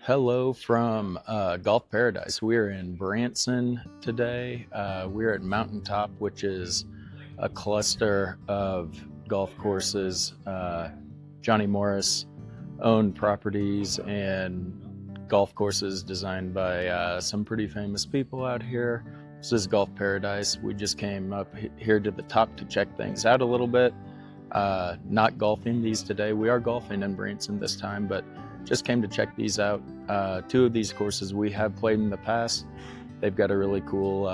Hello from Golf Paradise. We're in Branson today. We're at Mountaintop, which is a cluster of golf courses. Johnny Morris owned properties and golf courses designed by some pretty famous people out here. This is Golf Paradise. We just came up here to the top to check things out a little bit. Not golfing these today. We are golfing in Branson this time, but just came to check these out. Two of these courses we have played in the past. They've got a really cool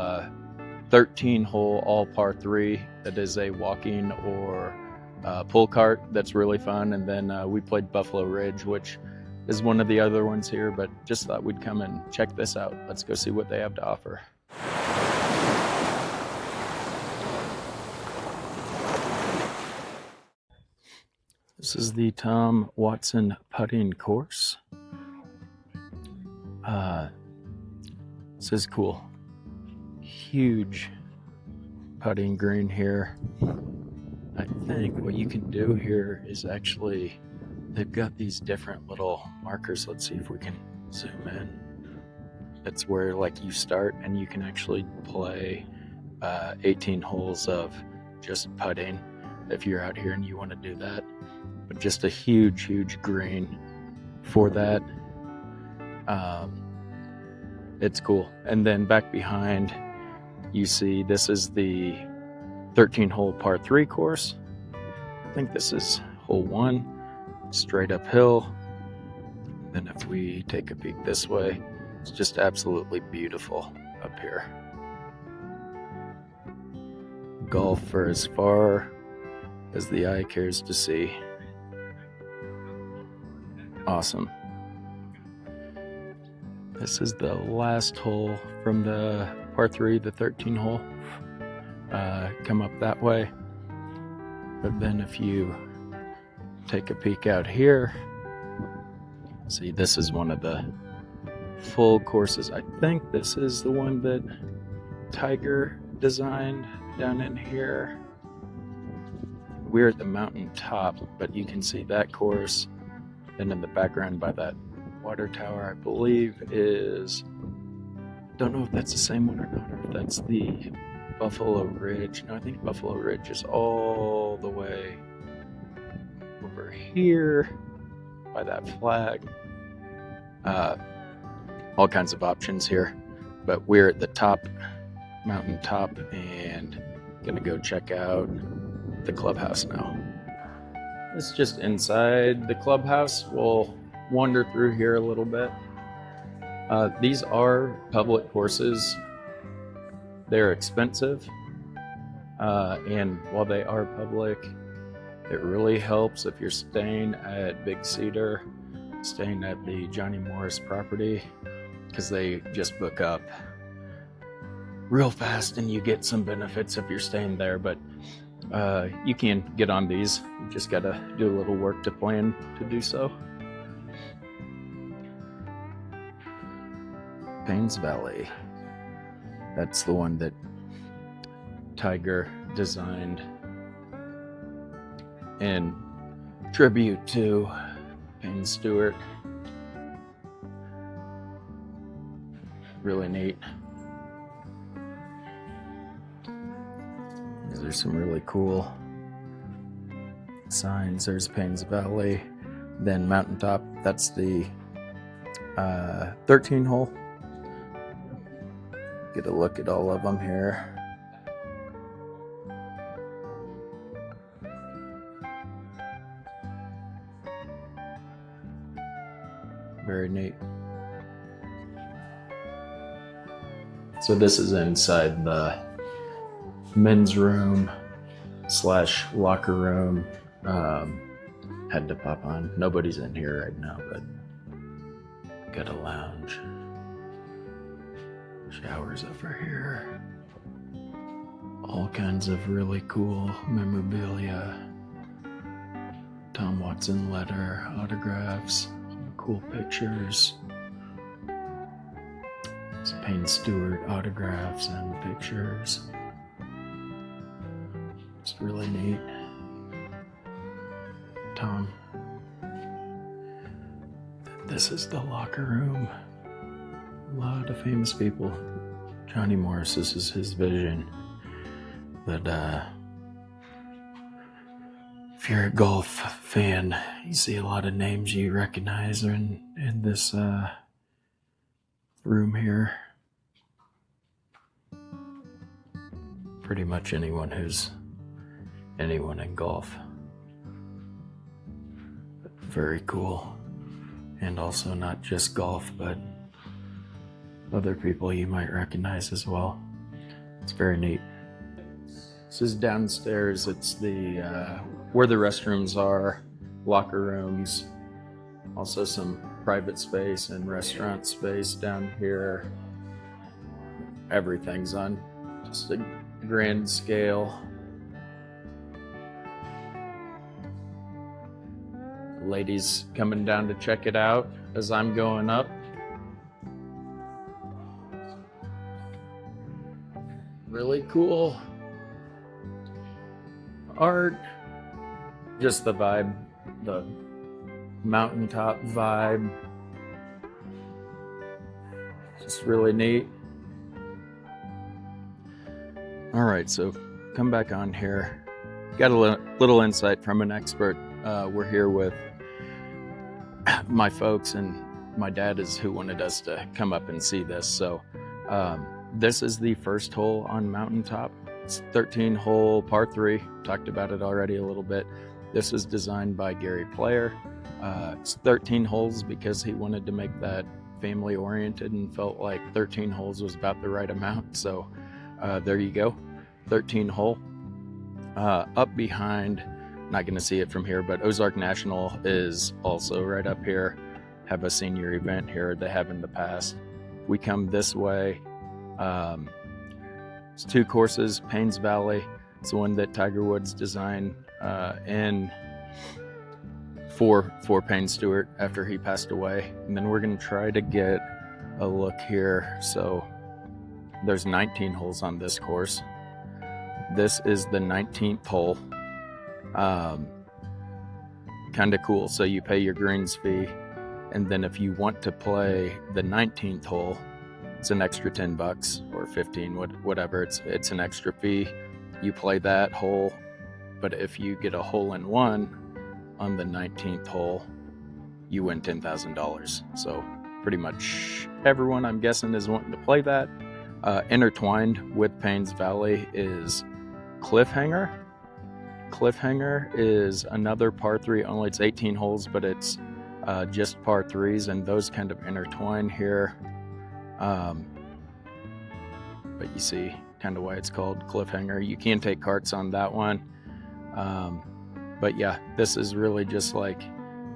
13-hole all par 3 that is a walking or pull cart that's really fun. And then we played Buffalo Ridge, which is one of the other ones here, but just thought we'd come and check this out. Let's go see what they have to offer. This is the Tom Watson putting course. This is cool. Huge putting green here. I think what you can do here is actually, they've got these different little markers. Let's see if we can zoom in. It's where like you start and you can actually play 18 holes of just putting if you're out here and you want to do that. But just a huge green for that. It's cool. And then back behind, you see this is the 13-hole par 3 course. I think this is hole 1, straight uphill. Then if we take a peek this way, it's just absolutely beautiful up here. Golf for as far as the eye cares to see. Awesome. This is the last hole from the par 3, the 13 hole. Come up that way. But then if you take a peek out here, see, this is one of the full courses. I think this is the one that Tiger designed down in here. We're at the mountaintop, but you can see that course. And in the background by that water tower, I believe is, don't know if that's the same one or not, or if that's the Buffalo Ridge. No, I think Buffalo Ridge is all the way over here by that flag. All kinds of options here, but we're at the top, mountaintop, and gonna go check out the clubhouse now. It's just inside the clubhouse. We'll wander through here a little bit. These are public courses. They're expensive. And while they are public, it really helps if you're staying at Big Cedar, staying at the Johnny Morris property, because they just book up real fast and you get some benefits if you're staying there. But you can get on these. You just gotta do a little work to plan to do so. Payne's Valley. That's the one that Tiger designed in tribute to Payne Stewart. Really neat. These are some really cool signs. There's Payne's Valley, then Mountaintop. That's the 13 hole. Get a look at all of them here. Very neat. So this is inside the men's room / locker room. Had to pop on. Nobody's in here right now, but got a lounge. Showers over here. All kinds of really cool memorabilia. Tom Watson letter, autographs, some cool pictures. Some Payne Stewart autographs and pictures. It's really neat. Tom This is the locker room. A lot of famous people. Johnny Morris, this is his vision. But if you're a golf fan, you see a lot of names you recognize in this room here. Pretty much anyone in golf. Very cool. And also not just golf, but other people you might recognize as well. It's very neat. This is downstairs. It's the where the restrooms are, locker rooms, also some private space and restaurant space down here. Everything's on just a grand scale. Ladies coming down to check it out as I'm going up. Really cool art. Just the vibe, the mountaintop vibe. Just really neat. All right, so come back on here. Got a little insight from an expert. We're here with my folks, and my dad is who wanted us to come up and see this. So this is the first hole on Mountaintop. It's 13-hole par 3. Talked about it already a little bit. This was designed by Gary Player. It's 13 holes because he wanted to make that family oriented and felt like 13 holes was about the right amount. So there you go, 13 hole. Up behind, not going to see it from here, but Ozark National is also right up here. Have a senior event here. They have in the past. We come this way. It's 2 courses. Payne's Valley. It's the one that Tiger Woods designed for Payne Stewart after he passed away. And then we're going to try to get a look here. So there's 19 holes on this course. This is the 19th hole. Kind of cool. So you pay your greens fee, and then if you want to play the 19th hole, it's an extra $10 or 15, whatever. It's an extra fee. You play that hole, but if you get a hole in one on the 19th hole, you win $10,000. So pretty much everyone, I'm guessing, is wanting to play that. Intertwined with Payne's Valley is Cliffhanger. Cliffhanger is another par 3, only it's 18 holes, but it's just par 3s, and those kind of intertwine here. But you see kind of why it's called Cliffhanger. You can take carts on that one. But yeah, this is really just like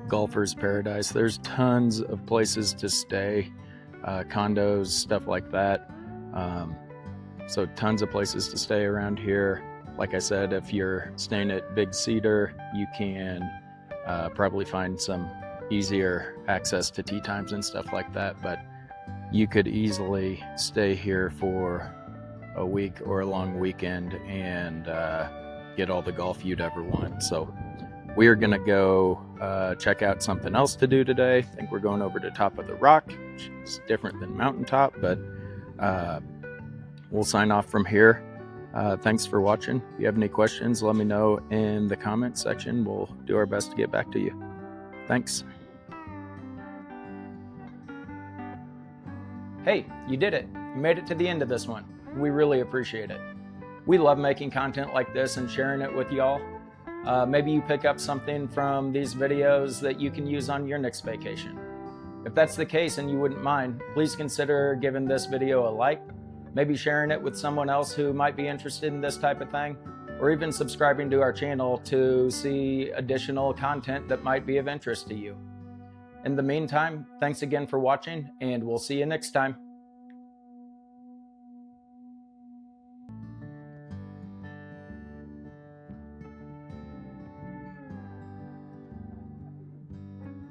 golfer's paradise. There's tons of places to stay, condos, stuff like that. So tons of places to stay around here. Like I said, if you're staying at Big Cedar, you can probably find some easier access to tee times and stuff like that. But you could easily stay here for a week or a long weekend and get all the golf you'd ever want. So we are going to go check out something else to do today. I think we're going over to Top of the Rock, which is different than Mountaintop, but we'll sign off from here. Thanks for watching. If you have any questions, let me know in the comments section. We'll do our best to get back to you. Thanks. Hey, you did it. You made it to the end of this one. We really appreciate it. We love making content like this and sharing it with y'all. Maybe you pick up something from these videos that you can use on your next vacation. If that's the case and you wouldn't mind, please consider giving this video a like, maybe sharing it with someone else who might be interested in this type of thing, or even subscribing to our channel to see additional content that might be of interest to you. In the meantime, thanks again for watching, and we'll see you next time.